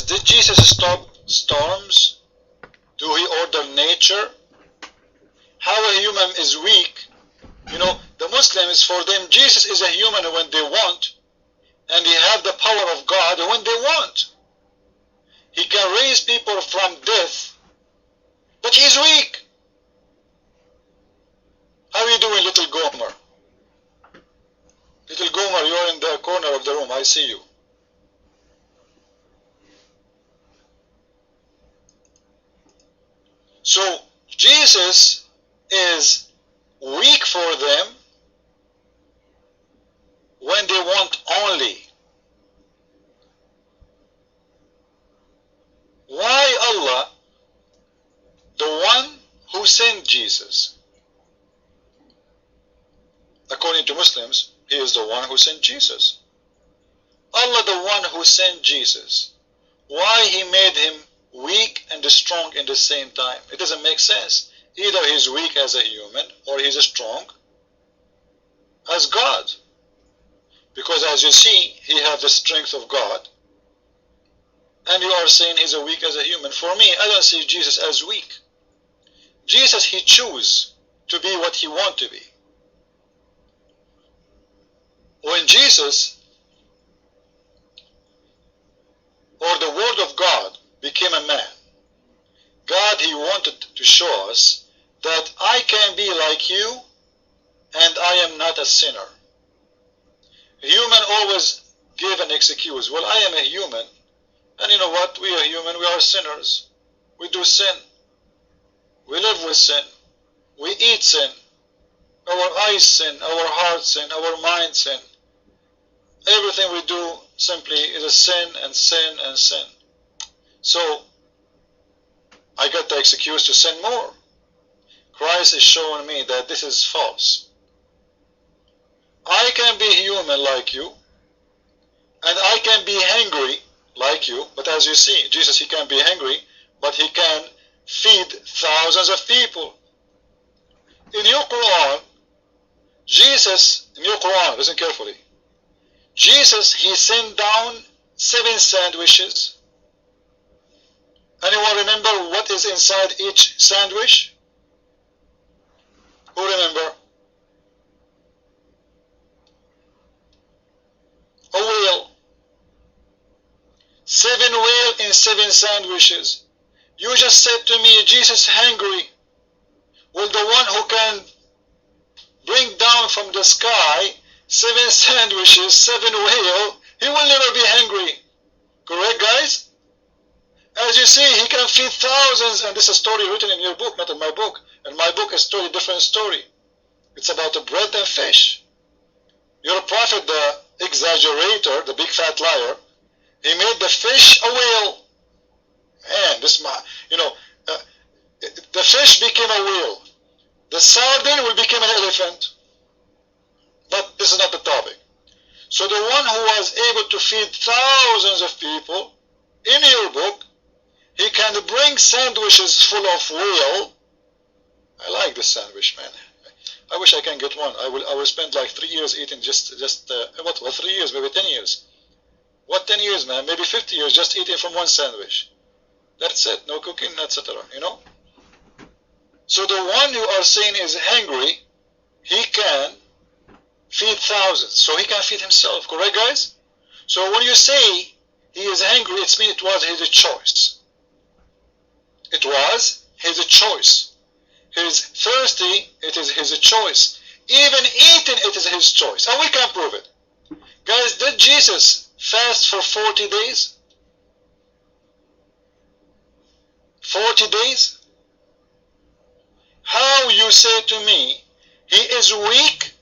Guys, did Jesus stop storms? Do he order nature? How a human is weak? You know, the Muslims, for them, Jesus is a human when they want, and he have the power of God when they want. He can raise people from death, but he's weak. How are you doing, little Gomer? Little Gomer, you're in the corner of the room. I see you. So, Jesus is weak for them when they want only. Why Allah, the one who sent Jesus? According to Muslims, he is the one who sent Jesus. Allah, the one who sent Jesus. Why he made him weak and strong in the same time? It doesn't make sense. Either he's weak as a human or he's strong as God. Because as you see, he has the strength of God. And you are saying he's weak as a human. For me, I don't see Jesus as weak. Jesus, he chose to be what he wants to be. When Jesus, or the Word of God, became a man, God, he wanted to show us that I can be like you and I am not a sinner. Human always give an excuse. Well, I am a human, and you know what? We are human, we are sinners. We do sin. We live with sin. We eat sin. Our eyes sin, our heart sin, our mind sin. Everything we do simply is a sin and sin and sin. So, I got the excuse to sin more. Christ is showing me that this is false. I can be human like you, and I can be hungry like you, but as you see, Jesus, he can be hungry, but he can feed thousands of people. In your Quran, Jesus, in your Quran, listen carefully, Jesus, he sent down 7 sandwiches. Anyone remember what is inside each sandwich? Who remember? A whale. 7 whales in 7 sandwiches. You just said to me, Jesus hungry. Well, the one who can bring down from the sky 7 sandwiches, 7 whales, he will never be hungry. Correct, guys? As you see, he can feed thousands, and this is a story written in your book, not in my book. And my book is a totally different story. It's about the bread and fish. Your prophet, the exaggerator, the big fat liar, he made the fish a whale. Man, this man, you know, the fish became a whale. The sardine will become an elephant. But this is not the topic. So the one who was able to feed thousands of people, in your book, he can bring sandwiches full of whale. I like this sandwich, man. I wish I can get one. I will spend like 3 years eating what 3 years, maybe 10 years. What 10 years, man? Maybe 50 years just eating from one sandwich. That's it. No cooking, etc. You know? So the one you are saying is hungry, he can feed thousands. So he can feed himself. Correct, guys? So when you say he is hungry, it means it was his choice. It was his choice. He's thirsty, it is his choice. Even eating, it is his choice. And we can prove it. Guys, did Jesus fast for 40 days? 40 days? How you say to me, he is weak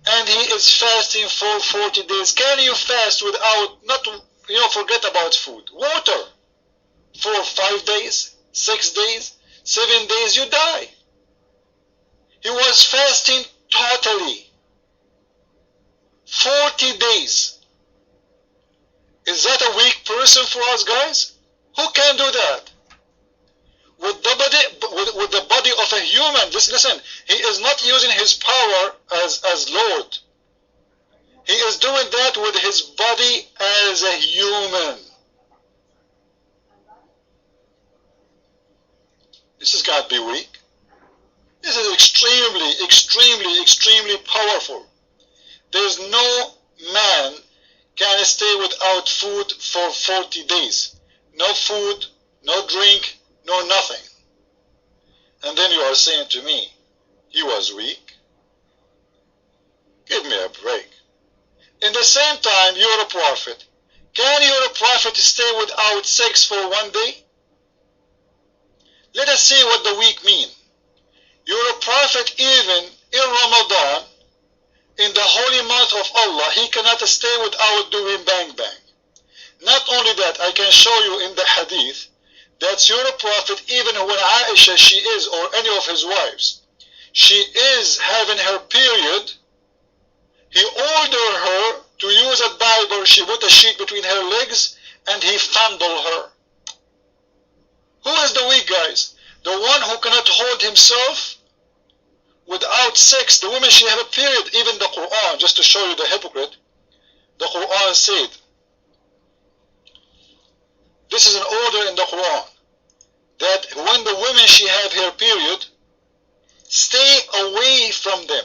and he is fasting for 40 days. Can you fast without, not, forget about food, water for 5 days, 6 days, 7 days, you die. He was fasting totally. 40 days. Is that a weak person for us, guys? Who can do that? With the body of a human. Listen, he is not using his power as Lord. He is doing that with his body as a human. This has got to be weak. This is extremely powerful. There's no man can stay without food for 40 days. No food, no drink, no nothing. And then you are saying to me, he was weak? Give me a break. In the same time, you're a prophet. Can your prophet stay without sex for 1 day? Let us see what the weak mean. You're a prophet even in Ramadan, in the holy month of Allah, he cannot stay without doing bang bang. Not only that, I can show you in the hadith that you're a prophet even when Aisha, she is, or any of his wives, she is having her period, he ordered her to use a diaper, she put a sheet between her legs, and he fondled her. Who is the weak, guys? The one who cannot hold himself without sex. The woman, she have a period. Even the Quran, just to show you the hypocrite, the Quran said, this is an order in the Quran, that when the women, she have her period, stay away from them.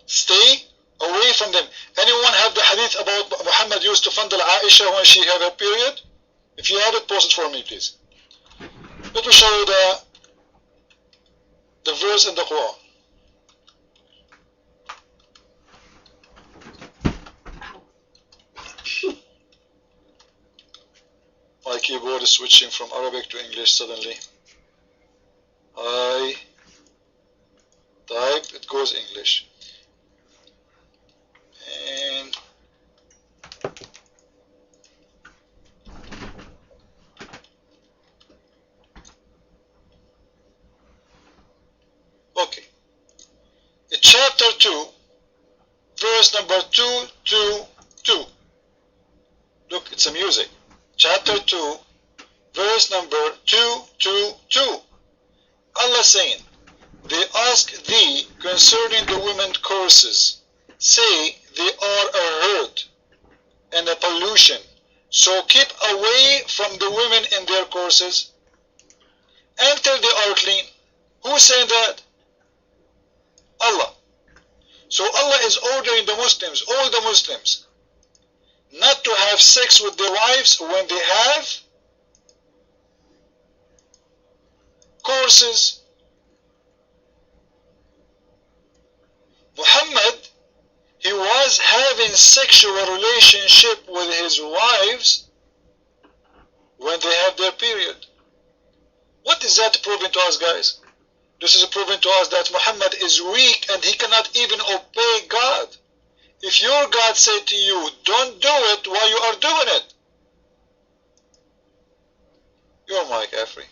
Stay away from them. Anyone have the hadith about Muhammad used to fondle Aisha when she had her period? If you have it, post it for me, please. Let me show you the verse in the Quran. My keyboard is switching from Arabic to English suddenly. I type, it goes English. And okay. In chapter 2, verse number 222. Look, it's a music. Chapter 2, verse number 222. Allah saying, they ask thee concerning the women's courses. Say, they are a hurt and a pollution. So keep away from the women in their courses until they are clean. Who is saying that? Allah. So Allah is ordering the Muslims, all the Muslims, not to have sex with their wives when they have courses. Muhammad, he was having sexual relationship with his wives when they have their period. What is that proving to us, guys? This is proving to us that Muhammad is weak and he cannot even obey God. If your God said to you, don't do it while you are doing it, your mic, Afri.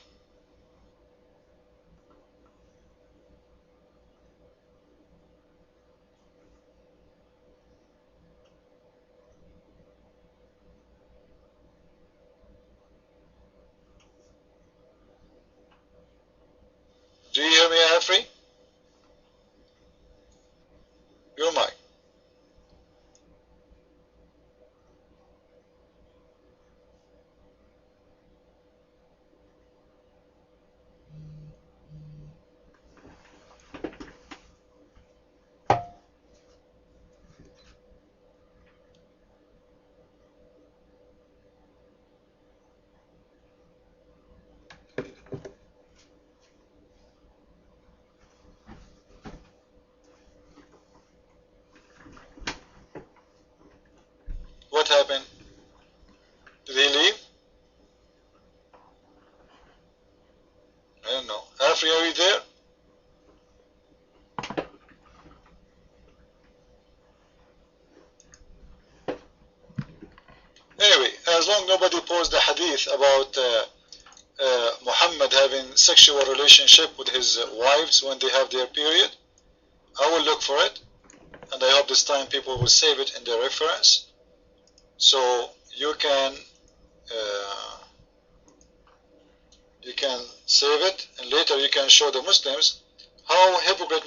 Do you hear me, Afri? Your mic. What happened? Did he leave? I don't know. Afri, are you there? Anyway, as long nobody posed the hadith about Muhammad having sexual relationship with his wives when they have their period, I will look for it, and I hope this time people will save it in their reference, so you can save it, and later you can show the Muslims how hypocrite